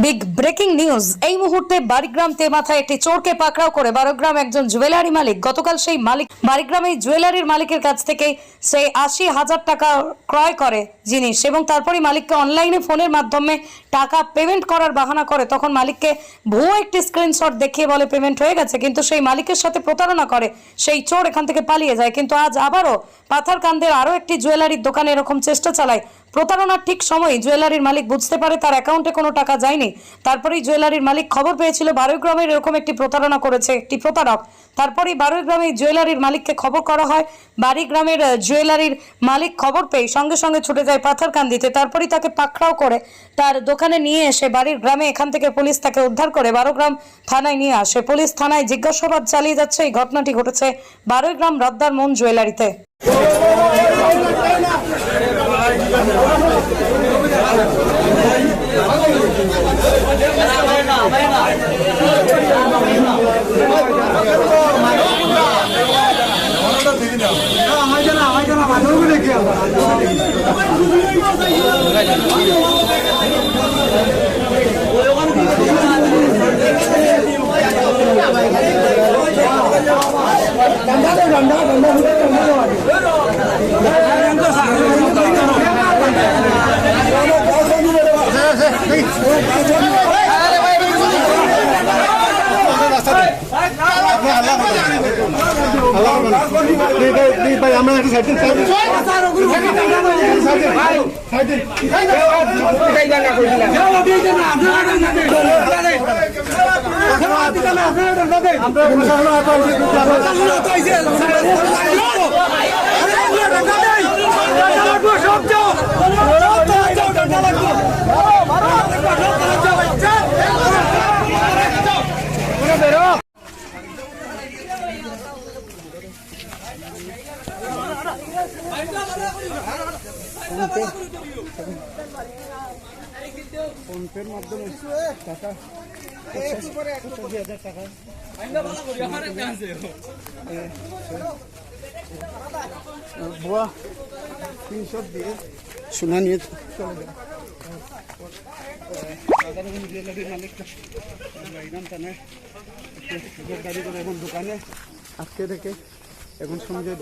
Big breaking news এই মুহূর্তে বাড়িগ্রাম তেমাথায় একটি চোরকে পাকড়াও করে বারোগ্রাম একজন জুয়েলারি মালিক। গতকাল সেই মালিক বাড়িগ্রামে জুয়েলারির মালিকের কাছ থেকে সেই 80,000 টাকা ক্রয় করে জিনিস এবং তারপরে মালিককে অনলাইনে ফোনের মাধ্যমে টাকা পেমেন্ট করার বাহানা করে। তখন মালিককে ভুয়ো একটি স্ক্রিনশট দেখিয়ে বলে পেমেন্ট হয়ে গেছে, কিন্তু সেই মালিকের সাথে প্রতারণা করে সেই চোর এখান থেকে পালিয়ে যায়। কিন্তু আজ আবারও পাথারকান্দের আরও একটি জুয়েলারির দোকানে এরকম চেষ্টা চালায়। প্রতারণার ঠিক সময় জুয়েলারির মালিক বুঝতে পারে তার অ্যাকাউন্টে কোনো টাকা যায়নি। তারপরেই জুয়েলারির মালিক খবর পেয়েছিল বারোগ্রামের এরকম একটি প্রতারণা করেছে একটি প্রতারক। তারপরেই বারোগ্রামে জুয়েলারির মালিককে খবর করা হয়। বাড়িগ্রামের জুয়েলারির মালিক খবর পেয়ে সঙ্গে সঙ্গে ছুটে যায় পাথারকান্দিতে। তারপরেই তাকে পাকড়াও করে তার দোকানে নিয়ে এসে বাড়ির গ্রামে এখান থেকে পুলিশ তাকে উদ্ধার করে বারোগ্রাম থানায় নিয়ে আসে। পুলিশ থানায় জিজ্ঞাসাবাদ চালিয়ে যাচ্ছে। এই ঘটনাটি ঘটেছে বারোগ্রাম রদ্দার মন জুয়েলারিতে। ফোনপের মাধ্যমে টাকা ভুয়া স্ক্রিনশট দিয়ে সোনা নিয়ে চলে যায়। জুয়েলারির মালিকটা থানায় গাড়ি করে এখন দোকানে আটকে রেখে এখন সঞ্জয়